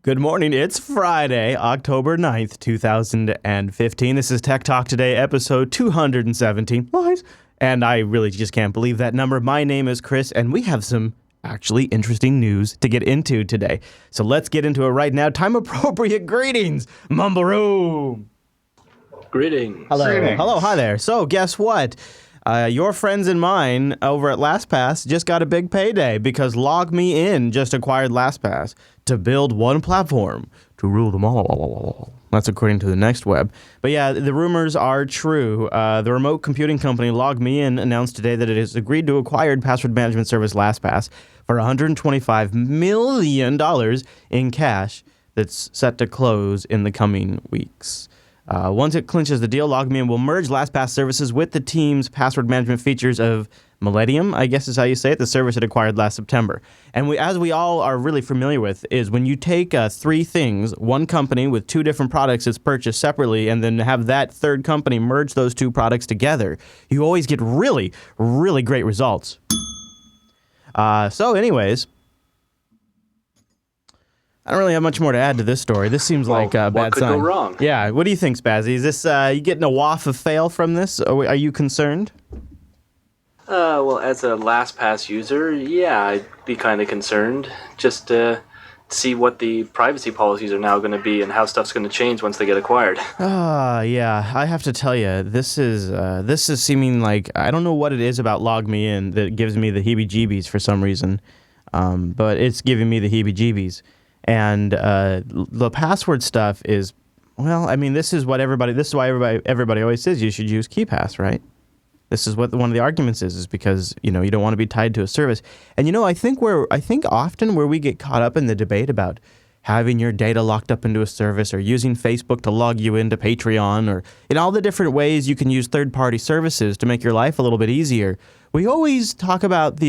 Good morning. It's Friday, October 9th, 2015. This is Tech Talk Today, episode 217. Lies. And I really just can't believe that number. My name is Chris, and we have some actually interesting news to get into today. So let's get into it right now. Time-appropriate greetings, Mumble Room. Greetings. Hello. Greetings. Hello. Hi there. So guess what? Your friends and mine over at LastPass just got a big payday because LogMeIn just acquired LastPass to build one platform to rule them all. That's according to the Next Web. But yeah, the rumors are true. The remote computing company LogMeIn announced today that it has agreed to acquire password management service LastPass for $125 million in cash that's set to close in the coming weeks. Once it clinches the deal, LogMeIn will merge LastPass services with the team's password management features of Millennium, I guess is how you say it, the service it acquired last September. And as we all are really familiar with, is when you take three things, one company with two different products is purchased separately, and then have that third company merge those two products together, you always get really, really great results. So anyways, I don't really have much more to add to this story. This seems like a bad sign. What could go wrong? Yeah, what do you think, Spazzy? Is this you getting a waft of fail from this? Are you concerned? Well, as a LastPass user, yeah, I'd be kind of concerned. Just to see what the privacy policies are now going to be and how stuff's going to change once they get acquired. Yeah, I have to tell you, this is seeming like, I don't know what it is about LogMeIn that gives me the heebie-jeebies for some reason, but it's giving me the heebie-jeebies. And the password stuff is, well, I mean, this is why everybody always says you should use KeePass, right? This is what one of the arguments is because, you don't want to be tied to a service. And, I think often where we get caught up in the debate about having your data locked up into a service or using Facebook to log you into Patreon or in all the different ways you can use third-party services to make your life a little bit easier, we always talk about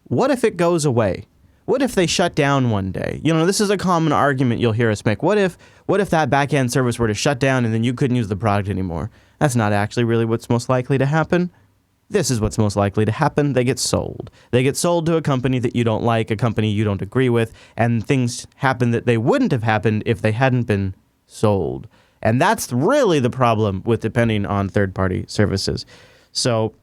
what if it goes away? What if they shut down one day? This is a common argument you'll hear us make. What if that back-end service were to shut down and then you couldn't use the product anymore? That's not actually really what's most likely to happen. This is what's most likely to happen. They get sold. They get sold to a company that you don't like, a company you don't agree with, and things happen that they wouldn't have happened if they hadn't been sold. And that's really the problem with depending on third-party services. So,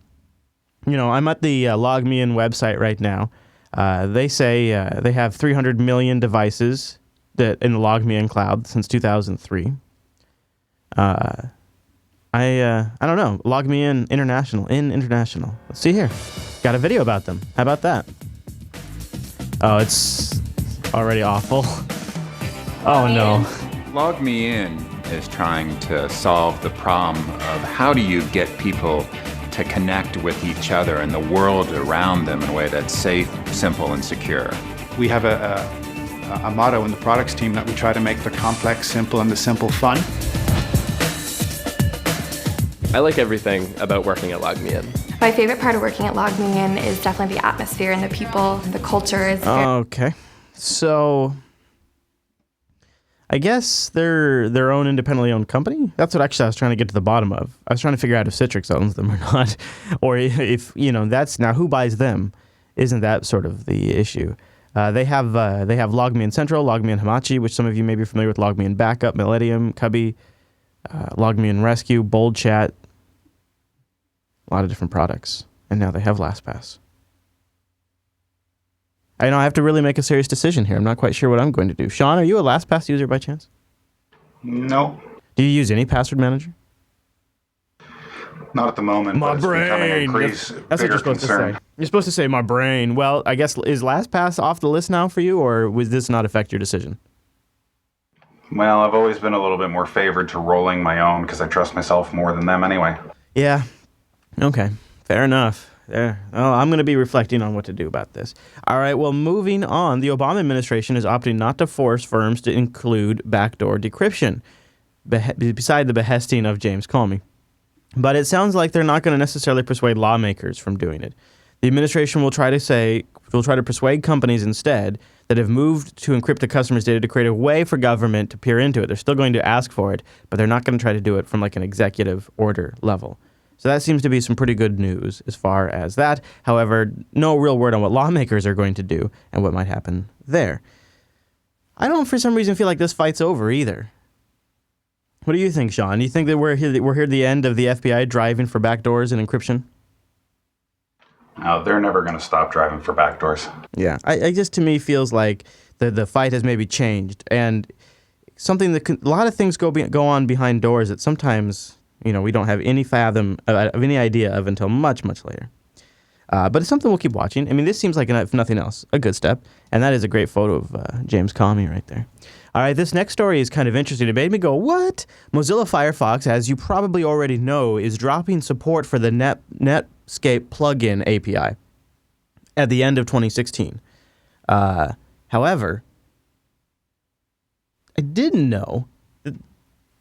I'm at the LogMeIn website right now. They say they have 300 million devices in the LogMeIn cloud since 2003. I don't know. LogMeIn International. Let's see here. Got a video about them. How about that? Oh, it's already awful. Oh, no. LogMeIn is trying to solve the problem of how do you get people to connect with each other and the world around them in a way that's safe, simple, and secure. We have a motto in the products team that we try to make the complex simple and the simple fun. I like everything about working at LogMeIn. My favorite part of working at LogMeIn is definitely the atmosphere and the people. The culture is Okay. So I guess they're their own independently owned company. That's what actually I was trying to get to the bottom of. I was trying to figure out if Citrix owns them or not. Or if, that's now who buys them. Isn't that sort of the issue? They have LogMeIn Central, LogMeIn Hamachi, which some of you may be familiar with, LogMeIn Backup, Millennium, Cubby, LogMeIn Rescue, Bold Chat. A lot of different products. And now they have LastPass. I have to really make a serious decision here. I'm not quite sure what I'm going to do. Sean, are you a LastPass user by chance? No, Do you use any password manager? not at the moment. My but it's becoming brain. increase That's what bigger you're supposed concern. to say. You're supposed to say my brain. Well, I guess, is LastPass off the list now for you, or would this not affect your decision? Well, I've always been a little bit more favored to rolling my own because I trust myself more than them anyway. Yeah. Okay. Fair enough. There. Oh, I'm going to be reflecting on what to do about this. All right. Well, moving on, the Obama administration is opting not to force firms to include backdoor decryption, beside the behesting of James Comey. But it sounds like they're not going to necessarily persuade lawmakers from doing it. The administration will try to persuade companies instead that have moved to encrypt the customer's data to create a way for government to peer into it. They're still going to ask for it, but they're not going to try to do it from like an executive order level. So that seems to be some pretty good news as far as that. However, no real word on what lawmakers are going to do and what might happen there. I don't, for some reason, feel like this fight's over either. What do you think, Sean? Do you think that we're here at the end of the FBI driving for backdoors and encryption? No, they're never going to stop driving for backdoors. Yeah, I just, to me, feels like the fight has maybe changed, and something that a lot of things go on behind doors that sometimes, we don't have any any idea of until much, much later. But it's something we'll keep watching. I mean, this seems like, if nothing else, a good step, and that is a great photo of James Comey right there. All right, this next story is kind of interesting. It made me go, what? Mozilla Firefox, as you probably already know, is dropping support for the Netscape plugin API at the end of 2016. However, I didn't know that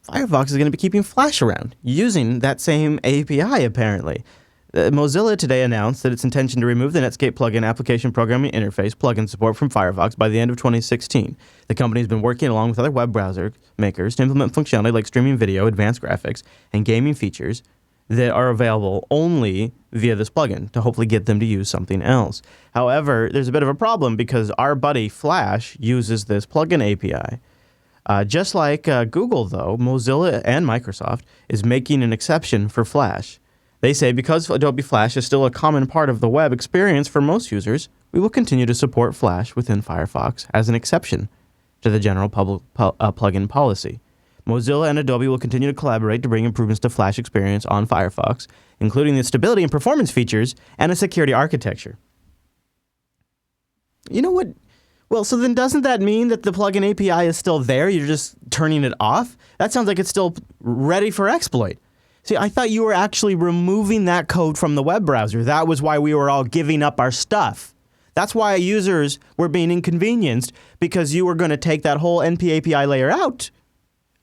Firefox is going to be keeping Flash around using that same API, apparently. Mozilla today announced that its intention to remove the Netscape plugin application programming interface plugin support from Firefox by the end of 2016. The company has been working along with other web browser makers to implement functionality like streaming video, advanced graphics, and gaming features that are available only via this plugin to hopefully get them to use something else. However, there's a bit of a problem because our buddy Flash uses this plugin API. Just like Google, though, Mozilla and Microsoft is making an exception for Flash. They say because Adobe Flash is still a common part of the web experience for most users, we will continue to support Flash within Firefox as an exception to the general plugin policy. Mozilla and Adobe will continue to collaborate to bring improvements to Flash experience on Firefox, including the stability and performance features and a security architecture. You know what? Well, so then doesn't that mean that the plugin API is still there? You're just turning it off? That sounds like it's still ready for exploit. See, I thought you were actually removing that code from the web browser. That was why we were all giving up our stuff. That's why users were being inconvenienced, because you were going to take that whole NP API layer out,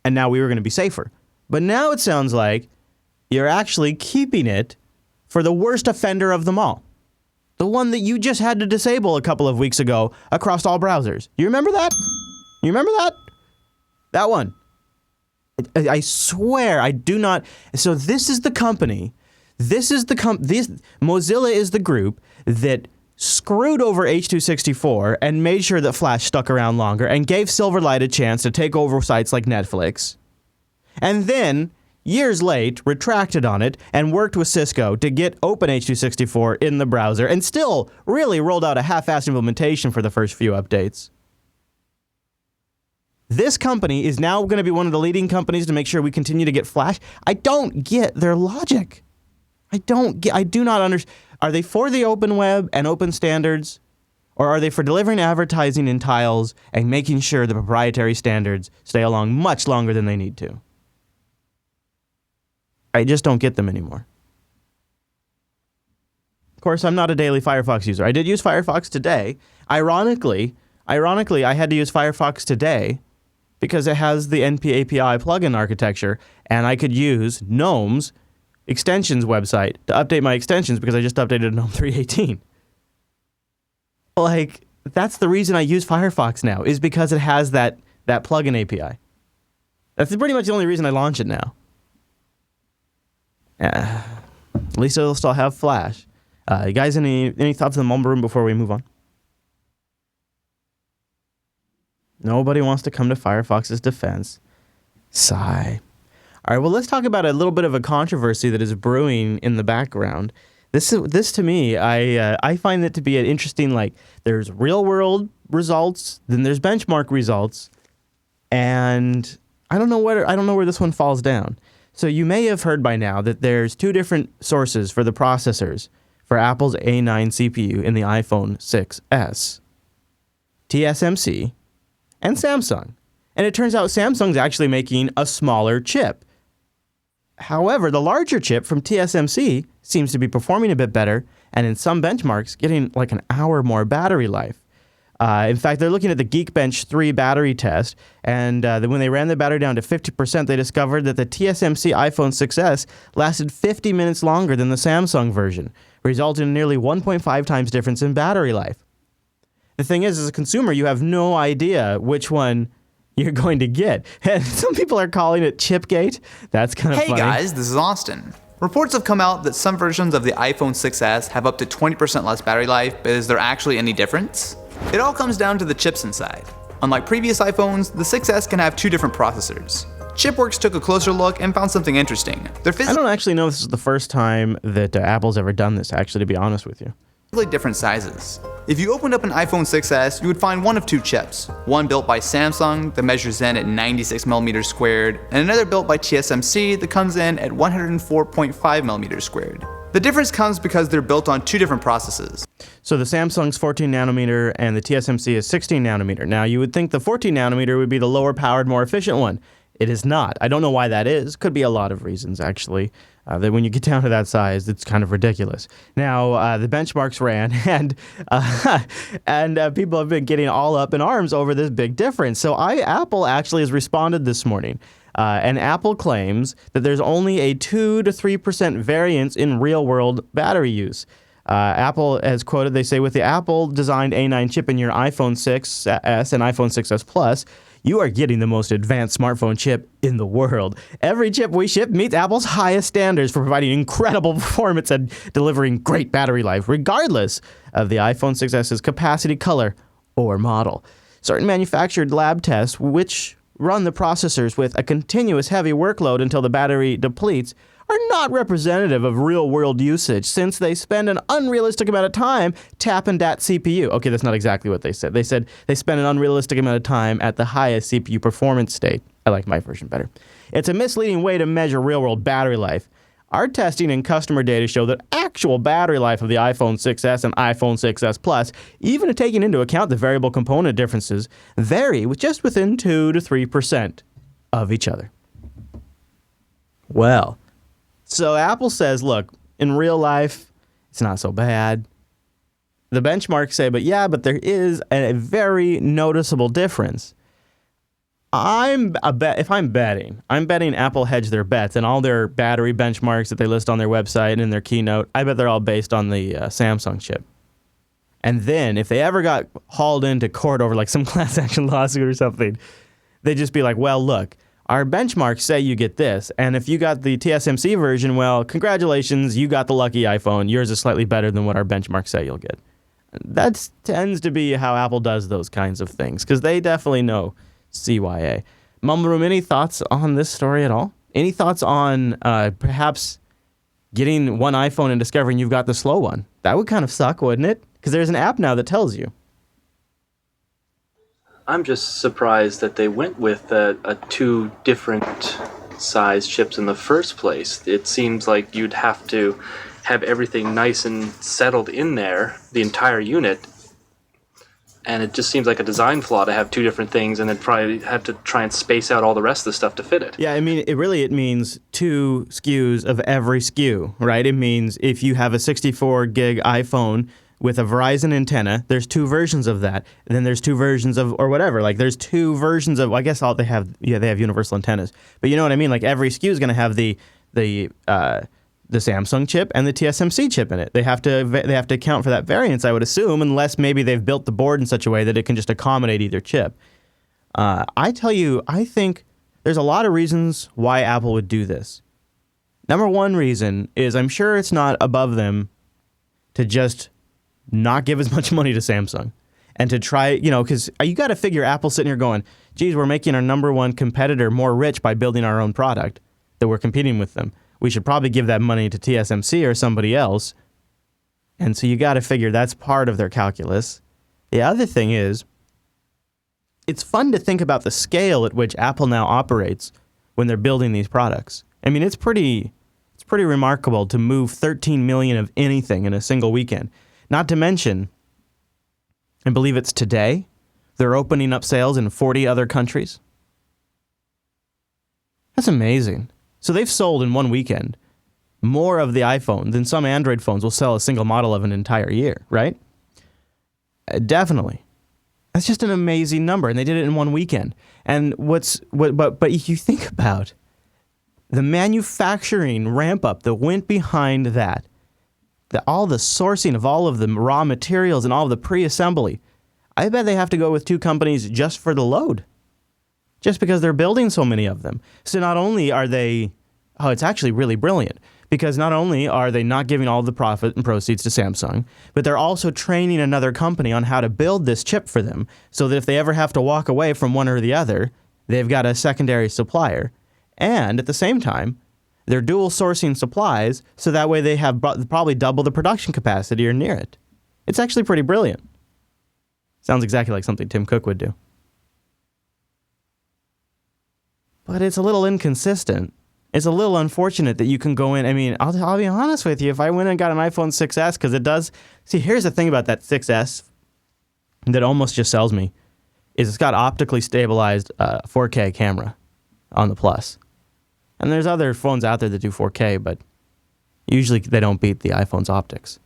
and now we were going to be safer. But now it sounds like you're actually keeping it for the worst offender of them all. The one that you just had to disable a couple of weeks ago across all browsers. You remember that? You remember that? That one. I swear I do not. So this is the company. Mozilla is the group that screwed over H.264 and made sure that Flash stuck around longer and gave Silverlight a chance to take over sites like Netflix. And then, years late, retracted on it and worked with Cisco to get Open H.264 in the browser and still really rolled out a half-assed implementation for the first few updates. This company is now going to be one of the leading companies to make sure we continue to get Flash. I don't get their logic. I do not understand. Are they for the open web and open standards? Or are they for delivering advertising in tiles and making sure the proprietary standards stay along much longer than they need to? I just don't get them anymore. Of course, I'm not a daily Firefox user. I did use Firefox today. Ironically, I had to use Firefox today because it has the NP API plugin architecture, and I could use GNOME's extensions website to update my extensions because I just updated GNOME 3.18. Like, that's the reason I use Firefox now, is because it has that plugin API. That's pretty much the only reason I launch it now. At least it'll still have Flash. You guys, any thoughts on the mumble room before we move on? Nobody wants to come to Firefox's defense. Sigh. All right, well, let's talk about a little bit of a controversy that is brewing in the background. This to me, I find it to be an interesting, like, there's real-world results, then there's benchmark results, and I don't know where this one falls down. So you may have heard by now that there's two different sources for the processors for Apple's A9 CPU in the iPhone 6s. TSMC and Samsung. And it turns out Samsung's actually making a smaller chip. However, the larger chip from TSMC seems to be performing a bit better, and in some benchmarks, getting like an hour more battery life. In fact, they're looking at the Geekbench 3 battery test, and when they ran the battery down to 50%, they discovered that the TSMC iPhone 6s lasted 50 minutes longer than the Samsung version, resulting in nearly 1.5 times difference in battery life. The thing is, as a consumer, you have no idea which one you're going to get. And some people are calling it Chipgate. That's kind of funny. Hey guys, this is Austin. Reports have come out that some versions of the iPhone 6s have up to 20% less battery life, but is there actually any difference? It all comes down to the chips inside. Unlike previous iPhones, the 6S can have 2 different processors. Chipworks took a closer look and found something interesting. They're I don't actually know if this is the first time that Apple's ever done this, actually, to be honest with you. physically different sizes. If you opened up an iPhone 6S, you would find one of 2 chips. One built by Samsung that measures in at 96mm squared, and another built by TSMC that comes in at 104.5mm squared. The difference comes because they're built on 2 different processes. So the Samsung's 14 nanometer and the TSMC is 16 nanometer. Now you would think the 14 nanometer would be the lower powered, more efficient one. It is not. I don't know why that is. Could be a lot of reasons, actually. That when you get down to that size, it's kind of ridiculous. Now, the benchmarks ran, and people have been getting all up in arms over this big difference. So Apple actually has responded this morning. And Apple claims that there's only a 2 to 3% variance in real-world battery use. Apple has quoted, they say, with the Apple-designed A9 chip in your iPhone 6s and iPhone 6s Plus, you are getting the most advanced smartphone chip in the world. Every chip we ship meets Apple's highest standards for providing incredible performance and delivering great battery life, regardless of the iPhone 6s's capacity, color, or model. Certain manufactured lab tests, which run the processors with a continuous heavy workload until the battery depletes, are not representative of real-world usage since they spend an unrealistic amount of time tapping that CPU. Okay, that's not exactly what they said. They said they spend an unrealistic amount of time at the highest CPU performance state. I like my version better. It's a misleading way to measure real-world battery life. Our testing and customer data show that actual battery life of the iPhone 6s and iPhone 6s Plus, even taking into account the variable component differences, vary with just within 2 to 3% of each other. Well, so Apple says, look, in real life, it's not so bad. The benchmarks say, but there is a very noticeable difference. If I'm betting Apple hedged their bets, and all their battery benchmarks that they list on their website and in their keynote, I bet they're all based on the Samsung chip. And then if they ever got hauled into court over like some class action lawsuit or something, they'd just be like, well, look, our benchmarks say you get this, and if you got the TSMC version, well, congratulations, you got the lucky iPhone. Yours is slightly better than what our benchmarks say you'll get. That tends to be how Apple does those kinds of things, because they definitely know CYA. Mumble Room, any thoughts on this story at all? Any thoughts on perhaps getting one iPhone and discovering you've got the slow one? That would kind of suck, wouldn't it? Because there's an app now that tells you. I'm just surprised that they went with a 2 different size chips in the first place. It seems like you'd have to have everything nice and settled in there, the entire unit, and it just seems like a design flaw to have 2 different things and then probably have to try and space out all the rest of the stuff to fit it. Yeah, I mean, it means 2 SKUs of every SKU, right? It means if you have a 64 gig iPhone with a Verizon antenna, there's 2 versions of that. And then there's 2 versions of, or whatever, like there's 2 versions of, I guess they have universal antennas. But you know what I mean? Like every SKU is going to have the Samsung chip and the TSMC chip in it. They have to account for that variance, I would assume, unless maybe they've built the board in such a way that it can just accommodate either chip. I tell you, I think there's a lot of reasons why Apple would do this. Number one reason is I'm sure it's not above them to just not give as much money to Samsung and to try, because you got to figure Apple's sitting here going, geez, we're making our number one competitor more rich by building our own product that we're competing with them. We should probably give that money to TSMC or somebody else. And so you got to figure that's part of their calculus. The other thing is, it's fun to think about the scale at which Apple now operates when they're building these products. I mean, it's pretty remarkable to move 13 million of anything in a single weekend. Not to mention, I believe it's today, they're opening up sales in 40 other countries. That's amazing. So they've sold in one weekend more of the iPhone than some Android phones will sell a single model of an entire year, right? Definitely. That's just an amazing number, and they did it in one weekend. And but if you think about the manufacturing ramp up that went behind that, all the sourcing of all of the raw materials and all of the pre-assembly, I bet they have to go with 2 companies just for the load. Just because they're building so many of them. So not only are they, it's actually really brilliant, because not only are they not giving all the profit and proceeds to Samsung, but they're also training another company on how to build this chip for them so that if they ever have to walk away from one or the other, they've got a secondary supplier. And at the same time, they're dual sourcing supplies so that way they have probably double the production capacity or near it. It's actually pretty brilliant. Sounds exactly like something Tim Cook would do. But it's a little inconsistent. It's a little unfortunate that you can go in. I mean, I'll be honest with you. If I went and got an iPhone 6S, because it does... See, here's the thing about that 6S that almost just sells me, is it's got optically stabilized 4K camera on the Plus. And there's other phones out there that do 4K, but usually they don't beat the iPhone's optics.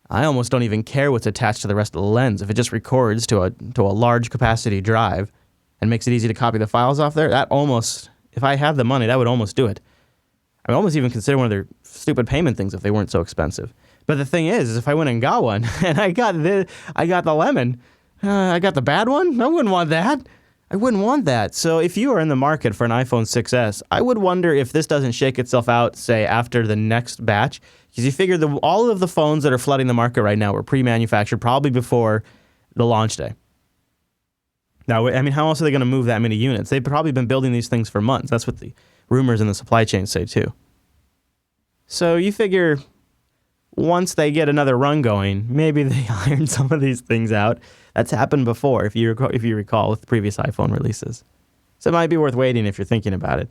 I almost don't even care what's attached to the rest of the lens. If it just records to a large capacity drive and makes it easy to copy the files off there, that almost, if I had the money, that would almost do it. I would almost even consider one of their stupid payment things if they weren't so expensive. But the thing is if I went and got one and I got the lemon, I got the bad one, I wouldn't want that. I wouldn't want that. So if you are in the market for an iPhone 6S, I would wonder if this doesn't shake itself out, say, after the next batch. Because you figure all of the phones that are flooding the market right now were pre-manufactured probably before the launch day. Now, I mean, how else are they going to move that many units? They've probably been building these things for months. That's what the rumors in the supply chain say, too. So you figure once they get another run going, maybe they iron some of these things out. That's happened before, if you recall, with previous iPhone releases. So it might be worth waiting if you're thinking about it.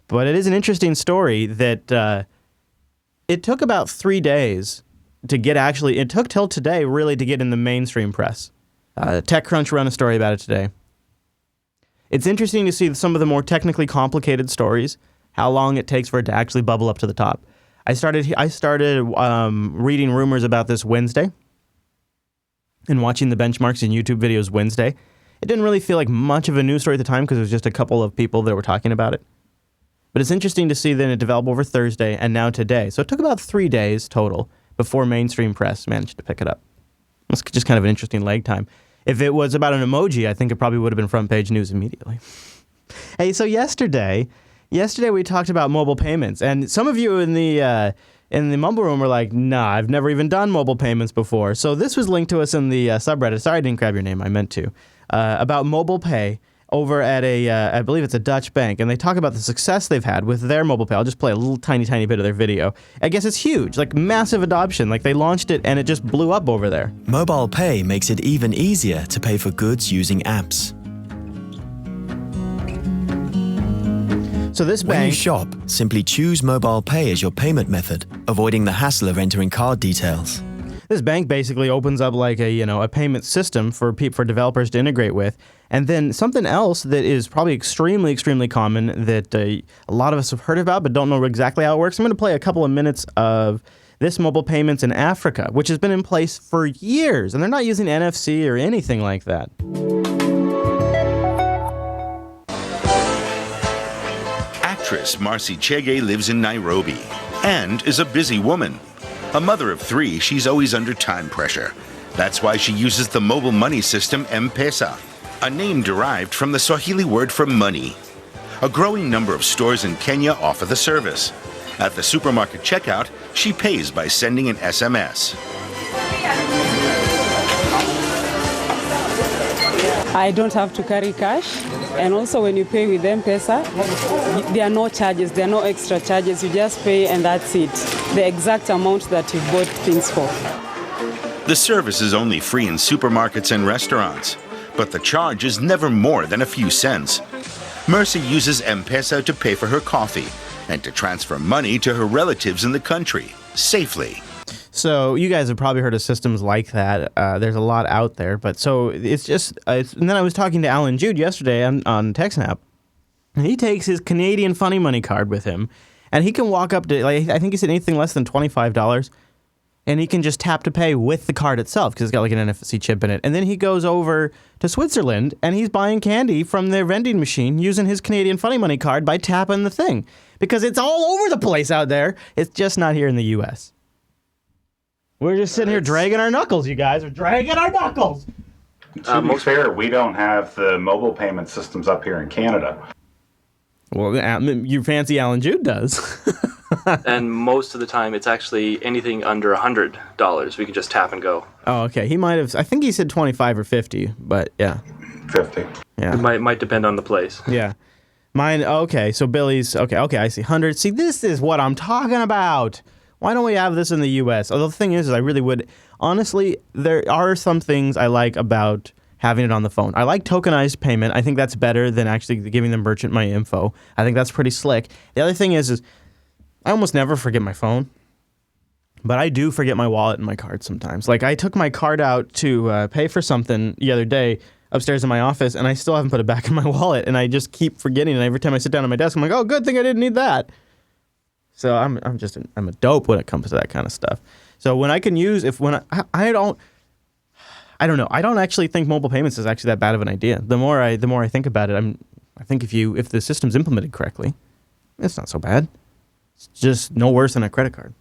But it is an interesting story that it took about 3 days to get it took till today, really, to get in the mainstream press. TechCrunch ran a story about it today. It's interesting to see some of the more technically complicated stories, how long it takes for it to actually bubble up to the top. I started reading rumors about this Wednesday and watching the benchmarks in YouTube videos Wednesday. It didn't really feel like much of a news story at the time because it was just a couple of people that were talking about it. But it's interesting to see that it developed over Thursday and now today. So it took about 3 days total before mainstream press managed to pick it up. It's just kind of an interesting lag time. If it was about an emoji, I think it probably would have been front page news immediately. Hey, so yesterday we talked about mobile payments, and some of you in the mumble room were like, nah, I've never even done mobile payments before. So this was linked to us in the subreddit. Sorry I didn't grab your name, I meant to. About mobile pay over at I believe it's a Dutch bank, and they talk about the success they've had with their mobile pay. I'll just play a little tiny bit of their video. I guess it's huge, like massive adoption. Like they launched it and it just blew up over there. Mobile pay makes it even easier to pay for goods using apps. So this When you bank... shop, simply choose mobile pay as your payment method, avoiding the hassle of entering card details. This bank basically opens up like a payment system for developers to integrate with, and then something else that is probably extremely common that a lot of us have heard about but don't know exactly how it works. I'm going to play a couple of minutes of this mobile payments in Africa, which has been in place for years, and they're not using NFC or anything like that. Actress Marcy Chege lives in Nairobi and is a busy woman. A mother of 3, she's always under time pressure. That's why she uses the mobile money system M-Pesa, a name derived from the Swahili word for money. A growing number of stores in Kenya offer the service. At the supermarket checkout, she pays by sending an SMS. I don't have to carry cash, and also when you pay with M-Pesa, there are no charges, there are no extra charges, you just pay and that's it. The exact amount that you bought things for. The service is only free in supermarkets and restaurants, but the charge is never more than a few cents. Mercy uses M-Pesa to pay for her coffee and to transfer money to her relatives in the country, safely. So you guys have probably heard of systems like that. There's a lot out there, but so it's just. And then I was talking to Alan Jude yesterday on TechSnap, and he takes his Canadian Funny Money card with him, and he can walk up to I think he said anything less than $25, and he can just tap to pay with the card itself because it's got like an NFC chip in it. And then he goes over to Switzerland and he's buying candy from their vending machine using his Canadian Funny Money card by tapping the thing because it's all over the place out there. It's just not here in the U.S. We're just sitting here dragging our knuckles, you guys. We're dragging our knuckles. To be fair, we don't have the mobile payment systems up here in Canada. Well, your fancy Alan Jude does. And most of the time, it's actually anything under $100. We can just tap and go. Oh, okay. He might have. I think he said 25 or 50, but yeah. 50. Yeah. It might depend on the place. Yeah. Mine. Okay. So Billy's. Okay. I see. 100. See, this is what I'm talking about. Why don't we have this in the U.S.? Although the thing is I really would. Honestly, there are some things I like about having it on the phone. I like tokenized payment. I think that's better than actually giving the merchant my info. I think that's pretty slick. The other thing is I almost never forget my phone, but I do forget my wallet and my card sometimes. Like, I took my card out to pay for something the other day upstairs in my office, and I still haven't put it back in my wallet, and I just keep forgetting. And every time I sit down at my desk, I'm like, oh, good thing I didn't need that. So I'm a dope when it comes to that kind of stuff. So when I can use, I don't know. I don't actually think mobile payments is actually that bad of an idea. The more I think about it, I think if the system's implemented correctly, it's not so bad. It's just no worse than a credit card.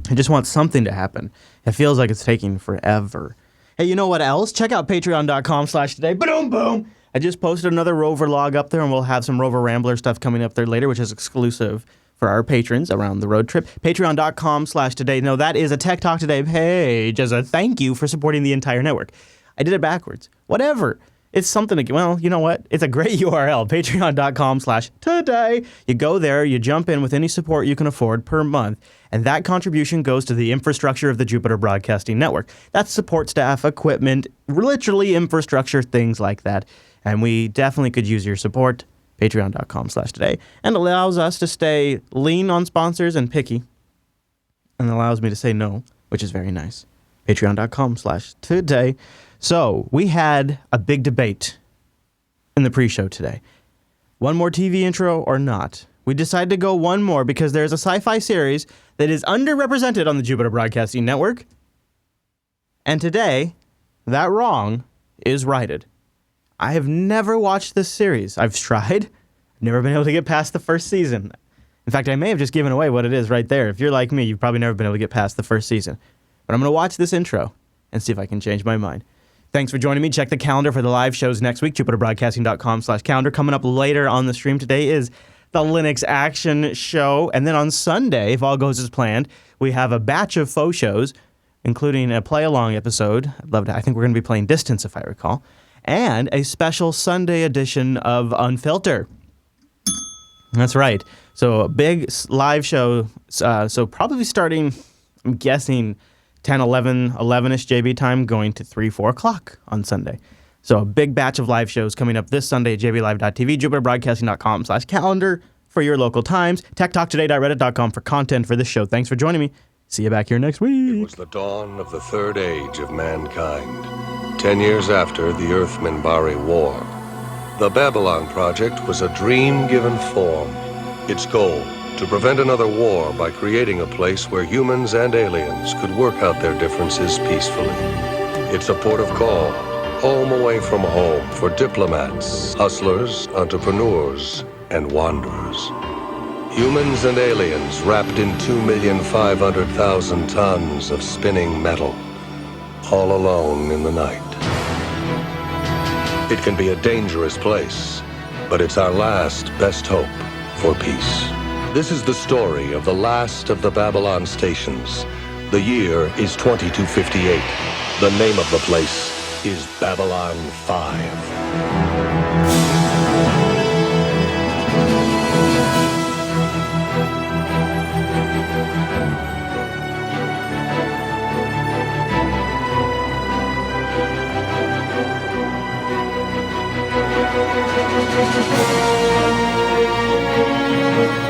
I just want something to happen. It feels like it's taking forever. Hey, you know what else? Check out patreon.com/today. Boom, boom. I just posted another Rover log up there, and we'll have some Rover Rambler stuff coming up there later, which is exclusive for our patrons around the road trip. Patreon.com/today. No, that is a Tech Talk Today page as a thank you for supporting the entire network. I did it backwards. Whatever. It's something to, well, you know what? It's a great URL, patreon.com/today. You go there, you jump in with any support you can afford per month, and that contribution goes to the infrastructure of the Jupiter Broadcasting Network. That's support staff, equipment, literally infrastructure, things like that. And we definitely could use your support. Patreon.com/today, and allows us to stay lean on sponsors and picky, and allows me to say no, which is very nice. Patreon.com/today. So we had a big debate in the pre-show today. One more TV intro or not? We decided to go one more because there's a sci-fi series that is underrepresented on the Jupiter Broadcasting Network, and today, that wrong is righted. I have never watched this series. I've tried. Never been able to get past the first season. In fact, I may have just given away what it is right there. If you're like me, you've probably never been able to get past the first season. But I'm going to watch this intro and see if I can change my mind. Thanks for joining me. Check the calendar for the live shows next week, jupiterbroadcasting.com/calendar. Coming up later on the stream today is the Linux Action Show. And then on Sunday, if all goes as planned, we have a batch of faux shows, including a play-along episode. I think we're going to be playing Distance, if I recall. And a special Sunday edition of Unfilter. That's right. So a big live show. So probably starting, I'm guessing, 10, 11-ish JB time, going to 3, 4 o'clock on Sunday. So a big batch of live shows coming up this Sunday at jblive.tv, jupiterbroadcasting.com/calendar for your local times, techtalktoday.reddit.com for content for this show. Thanks for joining me. See you back here next week. It was the dawn of the third age of mankind. 10 years after the Earth-Minbari War, the Babylon Project was a dream given form. Its goal, to prevent another war by creating a place where humans and aliens could work out their differences peacefully. It's a port of call, home away from home for diplomats, hustlers, entrepreneurs, and wanderers. Humans and aliens wrapped in 2,500,000 tons of spinning metal, all alone in the night. It can be a dangerous place, but it's our last best hope for peace. This is the story of the last of the Babylon stations. The year is 2258. The name of the place is Babylon 5. Thank you.